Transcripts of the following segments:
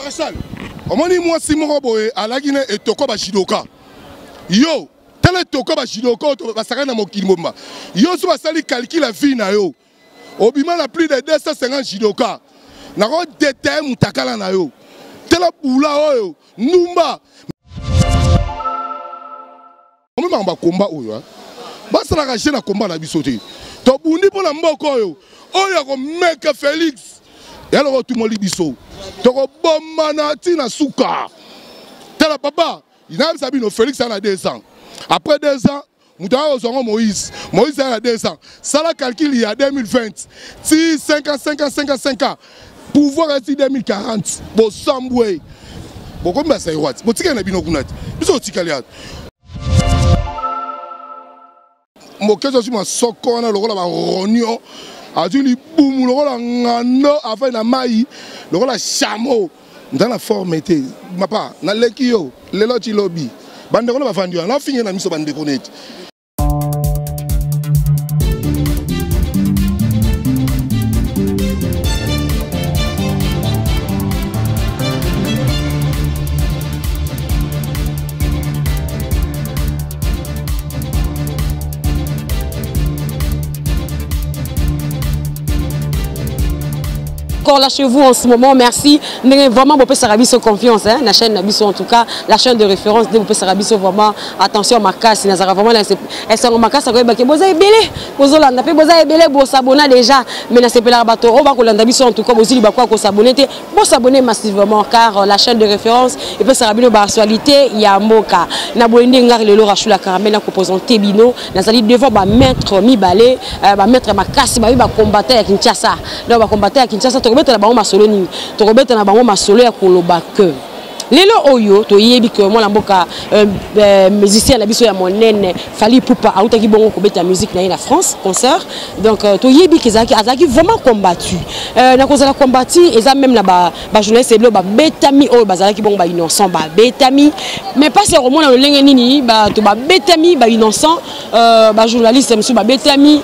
Maréchal, omoni moi Simon Boye à la Guinée et toko ba judoka. Yo, tel toko ba judoka to ba saka na mokili momba. Yo so ba sali calcul la vie na yo. Obima la plus de 250 judoka. Na ko déterre mutakala na yo. Tel boula oyo, numba. On va combat oyo. Basta la jeune combat na bisoté. To bundi pour la mboko oyo. Oyo ko mec Félix. Et alors tout le monde biso. Toko bomana tina souka. Tel papa, il a sabi no Félix en a 2 ans. Après 2 ans, nous avons Moïse. Moïse a 2 ans. Ça la calcul il y a 2020. Si 5 ans. Pouvoir rester 2040. Bon samboué. Bon comme ça what? Bon tika na bino kunat. Biso tika liat. Mo kezo si ma soko na lokola ba ronio. Azuli boum lokola ngano afin na mai lokola chameau dans la forme était mapa na lekio lelo ti lobby bande ko ba fandi na finir na miso bande connect. Encore là chez vous en ce moment, merci. Vraiment, vous pouvez se confiance, hein, la chaîne Nabiso en tout cas, la chaîne de référence de vous pouvez se vraiment attention à ma casse, il vraiment elle s'en ma casse, vous avez belé, vous avez belé, vous s'abonner déjà, mais na c'est pas la bateau, on va que Nabiso en tout cas, vous aussi quoi qu'on s'abonner, vous s'abonner massivement car la chaîne de référence et puis ça rabino actualité, il y a moka, na boende ngar le lora chula caramel na composant Tebino, na sali devant ba mettre mi balé, ba mettre ma casse, ba combattre à Kinshasa, donc ba combattre à Kinshasa. Tokobeta na bango masolo ni tokobeta na bango masolo ya koloba ke lelo oyo to yebi ke moi la mboka musicien na biso ya monene Fally Ipupa autaki bongo kobeta musique na France concert donc to yebi ke azaki vraiment combattu na kozala combattu eza même na ba journaliste eblo ba betami oyo bazalaki bongo ba innocent ba betami mais pas c'est vraiment le lenge nini ba to ba betami ba innocent ba journaliste monsieur ba betami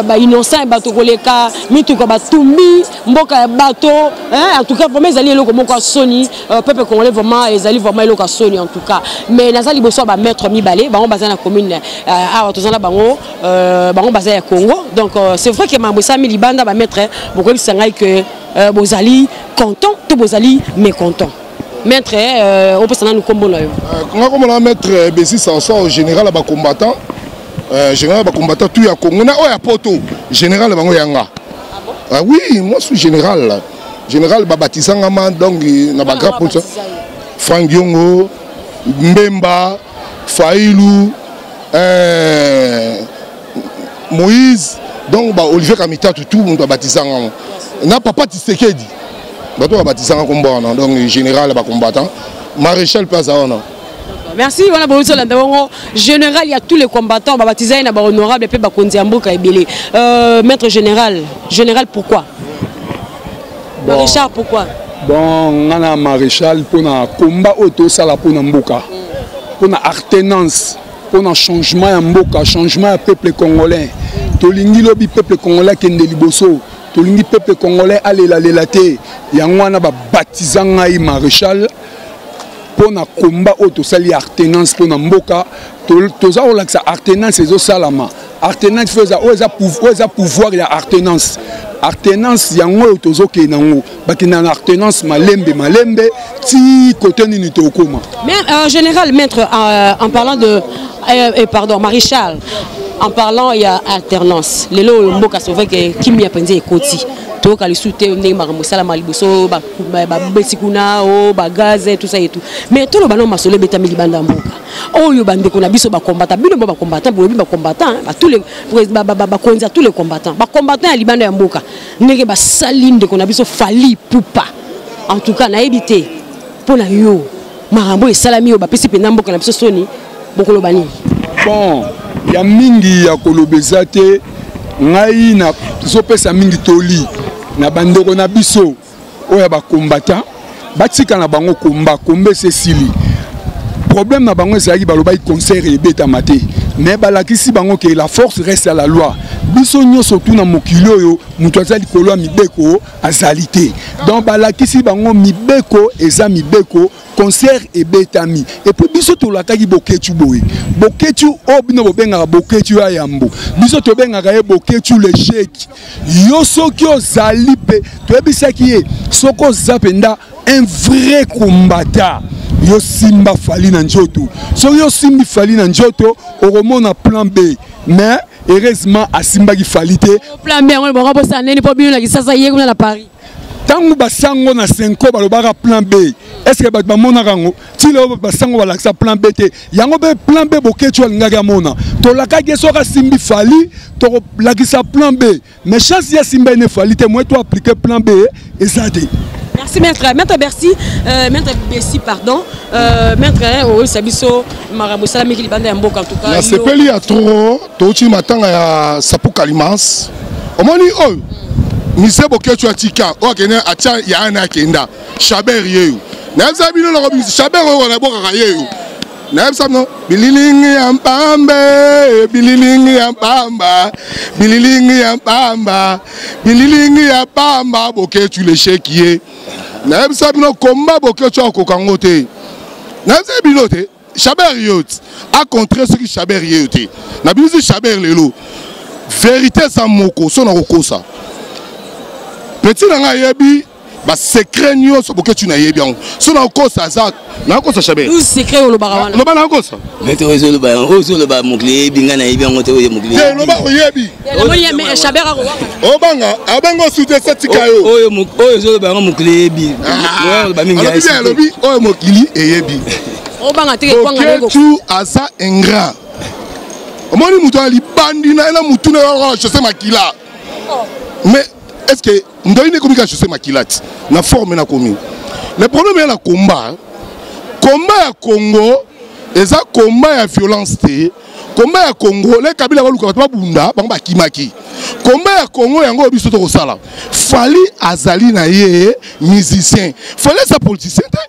ba innocent ba to koleka mituka ba tumbi mboka ya bato en tout cas pour mes alliés loko moko soni peuple congolais vraiment ezali vraiment eloko soni en tout cas mais nazali boso ba mettre mi balé bango baza na commune awa tozana bango bango baza ya Congo donc c'est vrai que mambo sami libanda ba mettre beaucoup sangai que bozali content to bozali mécontent maître on peut s'en nous combo là comment on mettre Bessi Sanson au général ba combattant général ba combattant tout ya Congo na oya poto général bango yanga ah oui moi je suis général Babatisangama donc na ba grand pour Frank Diongo, Mbemba, Faïlou, Moïse, donc Olivier Kamita, tout le monde a baptisé. Na papa Tshisekedi, bato a baptisé en combat, donc général combattant, maréchal Pazana. Merci, on a beau général, il y a tous les combattants, baptisé, il y a honorable et puis Bakonziamboka et Belé. Maître général, pourquoi? Maréchal, pourquoi? Bon, on a maréchal pour un combat auto sala pour mboka, pour une alternance, pour un changement en mboka, changement du peuple congolais. Tolingi lobi peuple congolais qui est liboso, tolingi peuple congolais aller la lelate. Yangwana ba baptisanga i maréchal pour un combat auto sali alternance pour mboka. Toza on l'axe alternance ezo salama. Alternance faisait oza pouvoir ya alternance. Alternance yango tozo ke nango bakina alternance malembe ti côté ni tokoma mais général maître en parlant de pardon maréchal en parlant il y a alternance lelo mboka sauvé que kimia penze ekoti to ka lisute ndenge makamosala maliboso ba besikuna o ba gaz tout ça et tout mais tout le bano masolo betami libanda mboka oyo bande ko na biso ba combattant bino ba combattant bobi ba combattant tous les ba konza tous les combattants ya libanda ya mboka ndenge ba salinde ko na biso Fally Ipupa en tout cas na ebité pour na yo marambo e salami yo ba pesi pe na mboka na biso soni bokolo bani bon ya mingi ya kolobeza te ngai na zopesa mingi toli na bandeko na biso oya ba combattant batika na bango komba sesili problème na bango ezali baloba concert et beta maté mais balakisi bango que la force reste à la loi biso nyonso tuna mokili oyo mutu aza likolo ya mibeko azali te. Donc balakisi bango mibeko eza mibeko concert ebetami. Et puis biso tolakaki boketu boye. Boketu obino bobengaka boketu ya yambo. Biso tobengaka ye boketu le chèque. Yo soki ozali pe toyebisaki ye soko zapenda un vrai combattant. Yo simba fali na njoto. So yo simbi fali na njoto oromona plan B. Mais heureusement asimba ki fali te. Plan B on ba ko saneni po bino la kisasa ye kuna na Paris. Tango basango na 5 balobaka plan B. Est-ce que ba mona rango ti lo basango balakisa plan B te. Yango be plan B boketu alingaka mona. To lakaki soka simbi fali to lakisa plan B. Mais chance ya simba ne fali te moi to appliquer plan B et ça te. Merci maître. Maître Bercy, maître Bessi, pardon. Maître Sabiso Marabou Salami qui bande en boca en tout cas. La sepeli a trop, tochi matanga ya sapu kalimans. Omoni oh. Mise boketu atika, o kene atia ya ana kenda. Chaber yeyu. Na zabino la robi chaber o na boka yeyu. Na sabno bililingi ya mpambe, bililingi ya mpamba, bililingi ya mpamba, bililingi ya mpamba boketu le shekiye. Na sabino komba boketu akokango te. Na zabino te. Chaber yot a contré ce qui chaber yote. Na bizi chaber lelo. Vérité sans moko, son okosa. Petit nanga yebi ba secret nyonso boketu na yebi yango. Son okosa za na okosa chaber. Tout secret o lo barawana. Lo ba na okosa. Meto ozo lo ba mokle binga na yebi yango te oye mokle. Te lo ba oyebi. Le moyen mais chaber a O banga, abango soute setika yo. Oyo zo lo ba mokle yebi. Lo ba minga esi. Alobi oyo mokili eyebi. O banga te ko ngana go. Boketu asa ingrat. Omoni mutu ali bandi na ela mutu na yo je sais makila. Mais est-ce que ndoine komika je sais makilati na forme na komi. Le problème est la combat. Combat ya Congo, eza combat ya violence te. Combat ya Congo, les Kabila baluka ba bunda, ba kimaki. Combat ya Congo yango biso to kosala. Fali azali na ye musicien. Fali sa politicien te.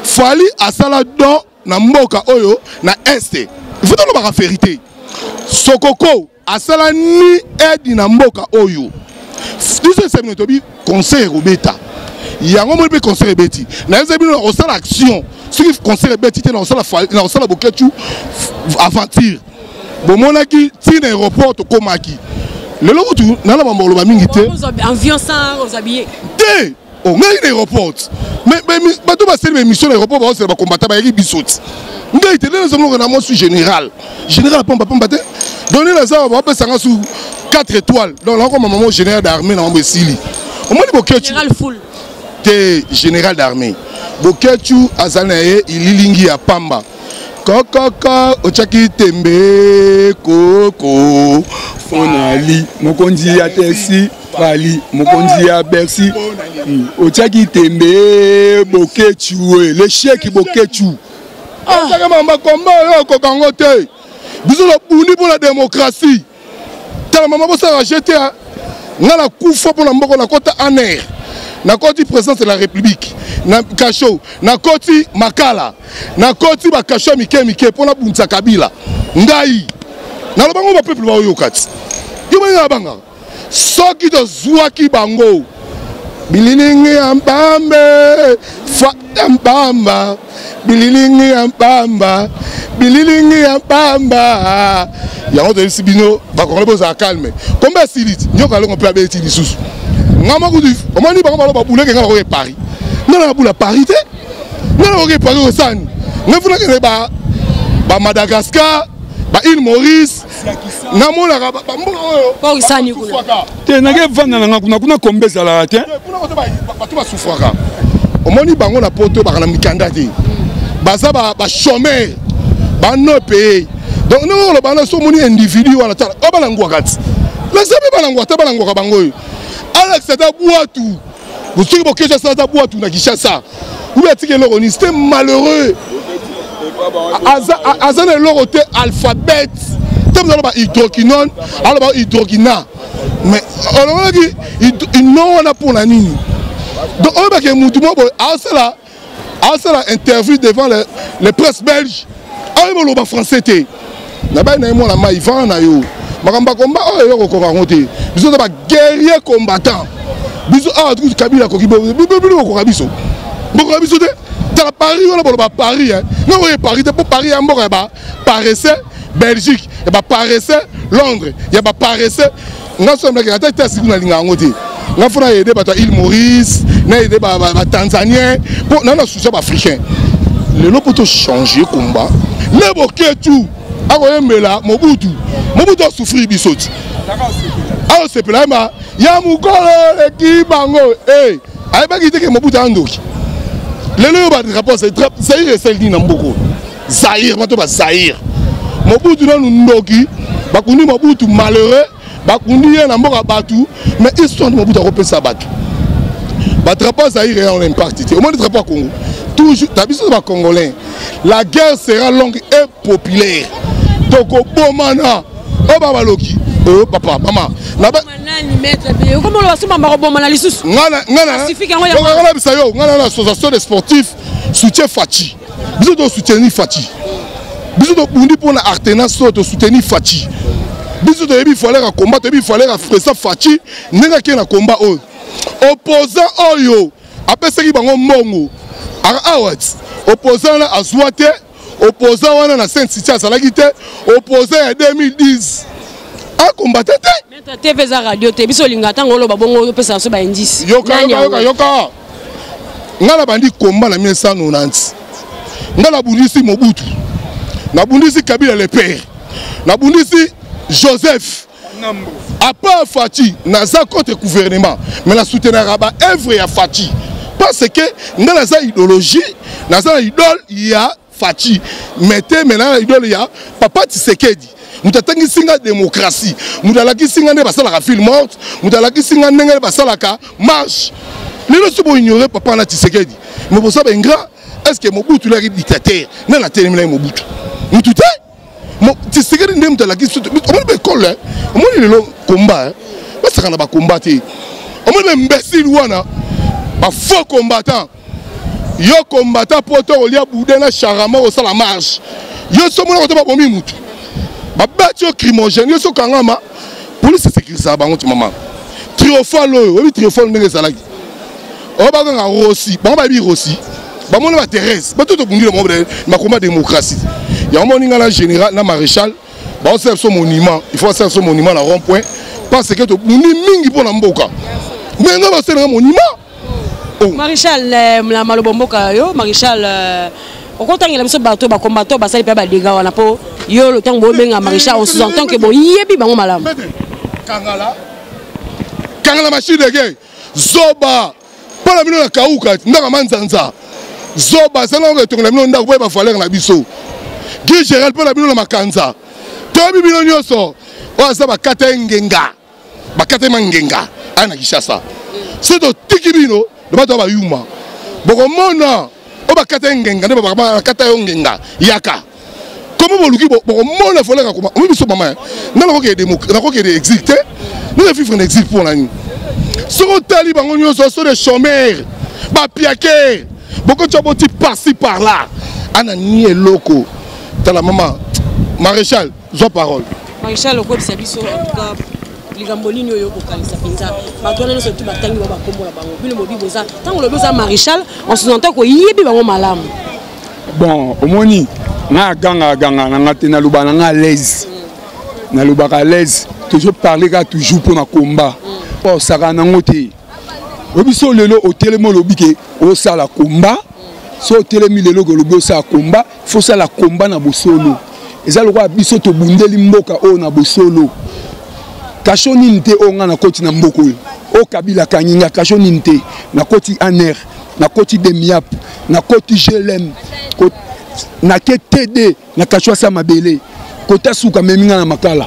Fali asala don na mboka oyo na este. Il faut la vérité. Sokoko asala ni aide na mboka oyo. Dice c'est notre conseil Robeta. Yango mo be conseil beti. Na ezebino osala action. Ce qui conseil beti te na osala boketu aventure. Bomonaki ti na aéroport to komaki. Lelo tu na la mambo lo mingi te. Avion sans aux habillés. Te on a une aéroport. Mais bato ba sel mission aéroport ba osala ba combattre ba yaki bisoti. Ngai te les hommes na moi suis général. Général pamba te. Donner les hommes ba pesanga sous 4 étoiles. Donc là comme maman général d'armée na Mbesili. On m'a dit boketu. Général full. Général d'armée. Boketu azanaye ililingi ya pamba. Koko ochaki tembe koko Fonali mokonzi ya Tersi Fali mokonzi ya Bercy ochaki tembe boketu le chèque boketu. Ah mamba komba yo kokango te. Biso la buni pour la démocratie. Tala mama bosa racheter ngala kufa pour la mboko na kota aner. Na koti président de la République. Na Kacho, na koti Makala. Na koti ba Kacho mike pour la bunza Kabila. Ngai. Na lobango ba peuple ba oyokati. Yo ba banga. Soki to zuaki bango. Bililingi ambambe. Fa ambamba. Bililingi ambamba. Bililingi ambamba. Yango de sibino ba ko boza calme. Combien silite? Nyoka longo pe abeti lisusu. Ngama kudu omani bango balo babule ke ngala ko Paris. Ngala babula Paris te. Ngala ko Paris osani. Ngafuna ke ba Madagascar, ba île Maurice. Namona ba mboka oyo. Ko isani kuna. Te na ke vanda na kuna kombeza la te. Kuna ko ba to ba souffraka. Omani bango na poto ba na mikanda te. Baza ba chômeur. Ba no paye. Donc nous le bana so moni individu wala tala. O bana ngwa kati. La sebe bana ngwa ta bana ngwa bango yo. Alex c'est à Boatou. Vous savez que j'ai ça à Boatou na Kinshasa. Où est-ce que l'on c'était malheureux. Azan et l'or était alphabet. Comme dans le hydroquinone, alors hydroquina. Mais on a dit il non on a pour la ligne. Donc on va que Moutouma a ça interview devant les presse belges. Ah mais le français té. Là-bas na moi la maïvan na yo. makamba combat oh yo ko ngote biso ba guerrier combattant biso tout Kabila ko kibo ko biso mboko biso te dans Paris on a ba Paris hein non oui Paris te pour Paris en mboko ba paraissait Belgique et ba paraissait Londres ya ba paraissait nga somla ke ata test kuna linga ngote nga fona aider ba Île Maurice na aider ba Tanzanien pour na souci ba africain le lot pour changer combat le boketu akoyemela Mobutu a souffert bisoti ah c'est plein ya mukolo ekibango eh ayeba kite ke Mobutu andoki lelo ba rapport c'est Zaïre et celle na mboko Zaïre mato ba Zaïre Mobutu na ndoki bakundi Mobutu malheureux bakundi na mboka batu mais histoire de Mobutu akopesa batu ba rapport Zaïre en impact au moins le rapport Congo toujours tabiso ba congolais la guerre sera longue et populaire toko bomana oba baloki oh papa maman na ba manani maître be comment le basuma ba bomana lisusu ngana bisayo ngana l'association des sportifs soutien Fati biso do soutenir Fati biso do bundi pour la Artenas to soutenir Fati biso do yebi fallait combattre yebi fallait fresa Fati nenga ke na combat oyo opposant oyo apesaki bango mbongo awat opposant na azwate opposant wana na Saint-City azalaki te opposant ya 2010 a combattre te maître TV za radio te biso linga tango lo babongo pesa so ba indice yoka ngala bandi combat na 1990 ngala bundisi Mobutu na bundisi Kabila le père na bundisi Joseph à part Fati naza contre gouvernement mais la soutenir ba œuvre ya Fati parce que ngala za idéologie naza idole ya Fati mettez maintenant idole ya Papa Tshisekedi mutatangi singa démocratie mutalaki singa ne basala ka film morte mutalaki singa ndenge basala ka marche lelo sobo ignorer Papa na Tshisekedi mais pour ça ben grand est-ce que Mobutu la dictateur na la terminer Mobutu mututé Tshisekedi ndem mutalaki on be colle on le combat parce qu'on a ba combattre on est imbécile wana ba faux combattant yo combattant poto olia boudena charama au sala marche yo somona ko to ba bomi mutu ba batio crimogène yo so kangama police sécurité ça bango ti maman triomphal oyo obi triomphal ndenge salaki o ba nga Rossi ba ba bi Rossi ba mona ba Thérèse ba to bundi le mo ba combat démocratie ya moni nga la général na maréchal ba on serve son monument il faut serve son monument na rond point parce que to bundi mingi pour na mboka mais nga ba serve monument Maréchal la malobomboka yo Maréchal okotangela biso bato ba combattant ba sali pe ba dégâts wana po yo le temps bo benga Maréchal on sous-entend que bo yebi bango malamu kangala machine de guerre zoba para bino na kauka ndaka manzanza zoba sana ngo tongela bino ndako boye ba valeur na biso Guy Gérald para bino na makanza to bino nyoso wa za ba katengenga bakate mangenga ana Kishasa c'est to tikibino le bato ba yuma boko mona o bakate ngenga ne ba kata yo ngenga yaka comment boluki boko mona fole ka kuma o biso mama na ko ke démocratie na ko ke exilé nous les vivre en exil pour la nuit soko tali bango nyoso so de chômeurs ba piaker boko tchoboti par-ci par-là ana ni eloko tala maman Maréchal zo parole Maréchal ko bisabiso en tout cas ligambonini oyo ko kalisa penza batona no sotu batangi ba kombola bango bino mobi boza tango lo boza Maréchal on sous-entend ko yebi bango malamu bon omoni na ganga na ngate na lubana na l'aise na lubaka l'aise toujours parler ka toujours pour na combat pour saka na ngote obiso lelo otelemo lobike o sala combat so otelemi lelo ko lobi o sala combat faut sala combat na bosolo ezalo kwa biso to bundeli mboka o na bosolo kasho ninte o nga na koti na mboko o Kabila Kanyinga kasho ninte na koti aner na koti demiap na koti GLM na TD na kasho sa mabele kota suka meminga na makala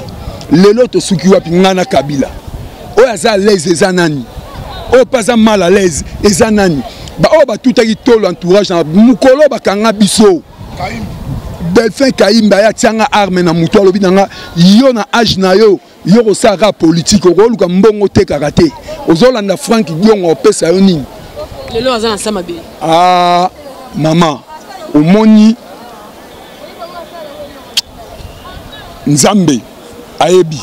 lelo to suki wapi nga na Kabila o aza l'aise ezanani o paza mal à l'aise ezanani ba o ba tutaki tolo entourage na mukolo bakanga biso Delphin Kaimba ya tianga arme na mutu alobi nanga yo na age na yo yo sara politique okoluka mbongo te karate ozolanda Frank Diongo opesa yo nini lelo azana sama be ah mama omoni Nzambe ayebi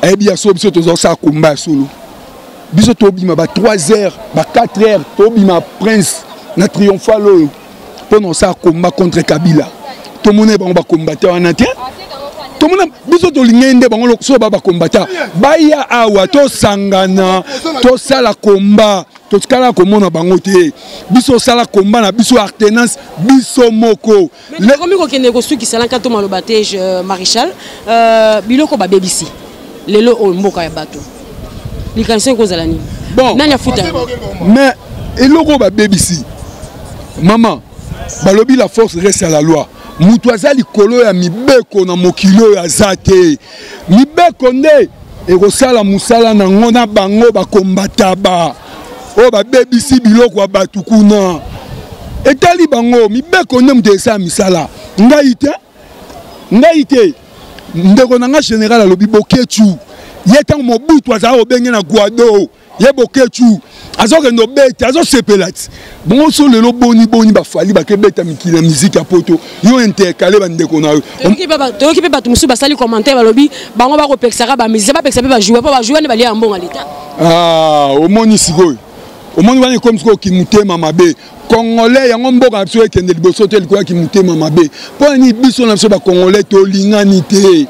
ayebi so biso tozo sa combat solo biso tobima ba 3h ba 4h tobima prince na triomphal oyo pour ça combat contre Kabila tout monde bango ba combattant en entier tout monde biso to lingende bango so ba combattant baya awa to sangana to sala combat to skala komona bango te biso sala combat na biso artenance biso moko mais comme ko kende ko suki sala kato malobatage maréchal biloko ba BBC lelo o mboka ya bato likanise ko zala ni bon nanya futa mais eloko ba BBC maman balobi la force reste à la loi mutu azali kolo ya mibeko na mokilo ya zate mibeko nde ekosala musala na ngona bango bakombata ba o ba BBC biloko ya batu kuna etali bango mibeko nde mutu esa misala ngai te ndeko na nga général alobi bokechu ye tango mobutu azala obenge na guado ye bokechu azokende obeta azosepela ti bongo so lelo boni bafali bakebeta mikili ya miziki ya poto yo intercale bandeko na yo toyoki mpe bato mosusu basali commentaire balobi bango bakopekisaka bamiziki bapekisa mpe bajoue mpo bajoue wane balia ya mbongo leta omoni sikoyo omoni wana ekomi sikoyo kimutema mabe congolais yango mboka na biso ekende liboso te likoya kimutema mabe mpo nani biso na biso bacongolais tolingani te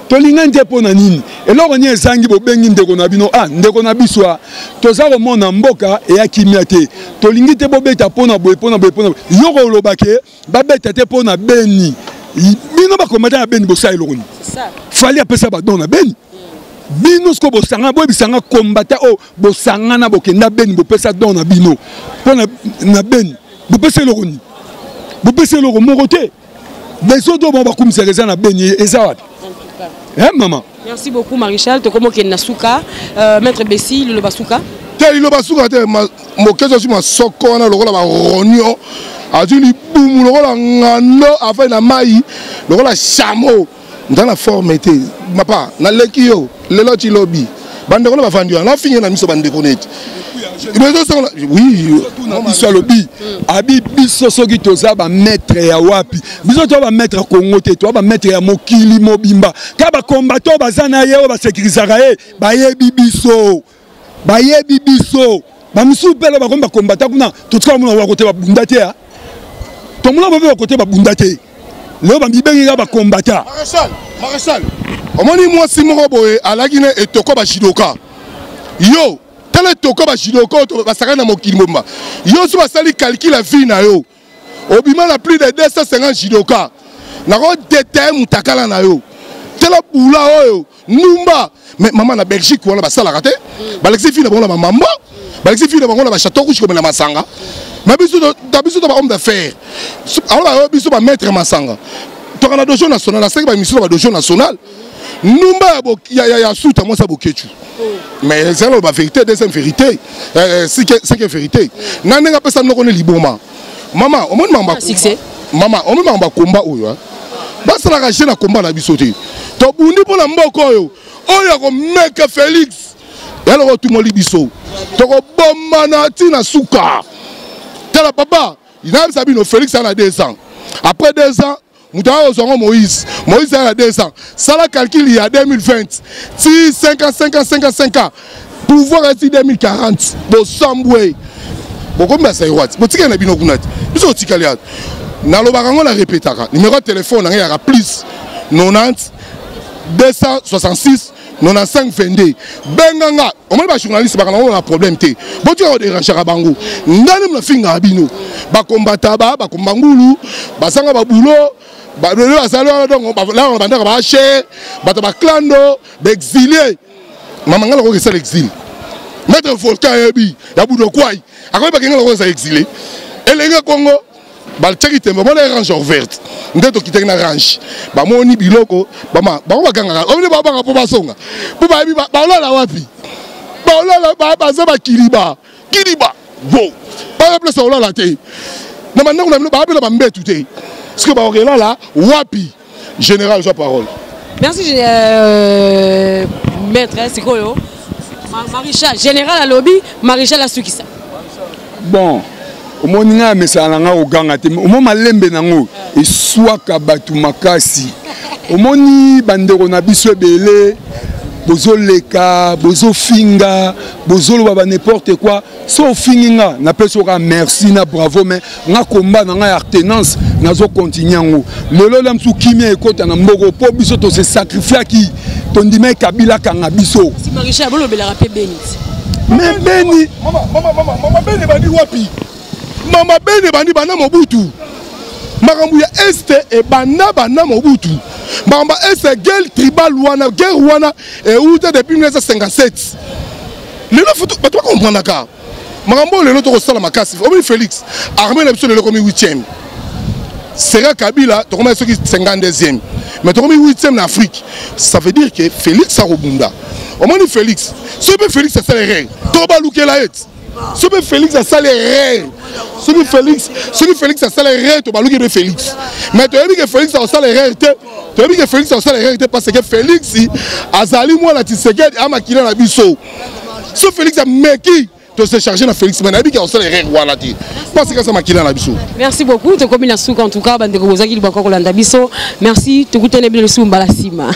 tolingani te mpo na nini eloko nini ezangi bobengi ndeko na bino ndeko na biso toza komona mboka eya kimia te tolingi te bobeta mpona boye yo kolobake babeta te mpo na beni bino bakomata na beni bosala eloko nini fali apesa badon na beni bino siko bosanga boyebisanga kombata o bosangana bokenda beni bopesa don na bino mpo na beni bopesa eloko nini bopesa eloko moko te besoto bon bakumisaka eza na beni eza wapi maman. Merci beaucoup Maréchal. Tu comment qu'il nasuka maître Bessi le basuka. Tel le basuka te mo kezo sur ma soko na lokola ba ronio. Azuli boum lokola ngando afin na mai lokola chameau dans la forme était mapa na leki yo lelo ti lobby. Bande ko na bafandi na finir na miso bande connect. Oui, biso lobi abi biso soki toza ba maître ya wapi biso to ba maître Congo te to ba maître ya mokili mobimba ka ba combattant bazana ye ba sécurisaka ye ba yebi biso ba misu pelo ba komba combattant kuna to tsaka mona wa côté ba bunda te ya to mona ba côté ba bunda te le ba bibengi ba combattant maréchal omoni moi simoko boye alagine etoko ba shidoka yo tele toko ba jidoko to basaka na mokili bomba yo so basali calcul la vie na yo obima na plus de 250 jidoka na ko détail mutakala na yo tele bula oyo numba mais maman na Belgique wala basala raté balexi fi na bonga mama balexi fi na bonga ba château rouge comme na masanga mais biso to ba homme d'affaires alors biso ba maître masanga to kana dojo national na seki ba mission ba dojo national numba ya suta moi ça bokechu mais c'est la vérité deuxième vérité c'est que vérité nanenga pesa noko ne liboma maman o moni mamba succès maman o moni mamba komba oyo basala ka jena komba na biso te to bundi pona mboko oyo ko meka Félix yalo ko tumoli biso to ko bomba na tina suka tala papa il a sabino Félix a 2 ans après 2 ans Moutawa Ozongo Moïse a 2 ans. Ça la calcul il y a 2020. Si 5 ans. Pouvoir être 2040. Bon Samboué. Bon combien ça y est? Bon tika na bino kunat. Biso tika liat. Na lo barango la répétaka. Numéro de téléphone na ya plus 90 266 95 22. Benganga. On m'a pas journaliste ba on a problème té. Bon tu as déranger ka bango. Ndani na finga abino. Ba kombata ba kombangulu. Ba sanga ba boulot. Bah le là donc là on va dire bah cher bah ta clando d'exilé maman ngala ko ça l'exil maître Volcan yebi ya budo kwai akoy ba ngala ko ça exilé et les gars Congo bah check it ba les range verte ndeto kitena range ba moni biloko ba ba ganga on ba ba po basonga po ba bi ba la wapi ba za ba kiliba bon pas place on la té na maintenant on a ba mbetu té ce que bah là wapi général sa parole. Merci maître c'est quoi yo maréchal général à lobby maréchal à Sukisa. Bon au moninga mesala nga oganga te au moment malembe nango eswaka batu makasi au moni bandeko na biso belé bozoleka bozofinga bozoloba n'importe quoi so finginga na pesoka merci na bravo mais nga combat na nga artenance nazo continuer ngo lelo la msu kimia ekota na mboko po biso to se sacrifier ki tondima Kabila kanga biso si Maréchal bolo belera pe beni mais beni mama beni bani wapi mama beni bani bana Mobutu makambo ya este e bana Mobutu makambo este guerre tribal wana guerre wana e uta depuis 1957 lelo futu bato comprendre ka makambo lelo to ko sala makasi obi Félix armée na biso lelo comme 8e sera Kabila to comme ceux qui 52e mais to comme 8e en Afrique ça veut dire que Félix a rebunda au moins Félix ce que Félix a salé to ba lukela et ce que Félix a salé ce que Félix a salé to ba lukela Félix mais to que Félix a salé tu as vu que Félix a salé parce que Félix azali moi la Tshisekedi amakina na biso ce Félix a meki to se charger na Félix mais na bi que on salé voilà ti parce que ça makina na biso. Merci beaucoup to komi na souka en tout cas bande ko bozaki libako ko landa biso merci to kutene bi le sumba la sima.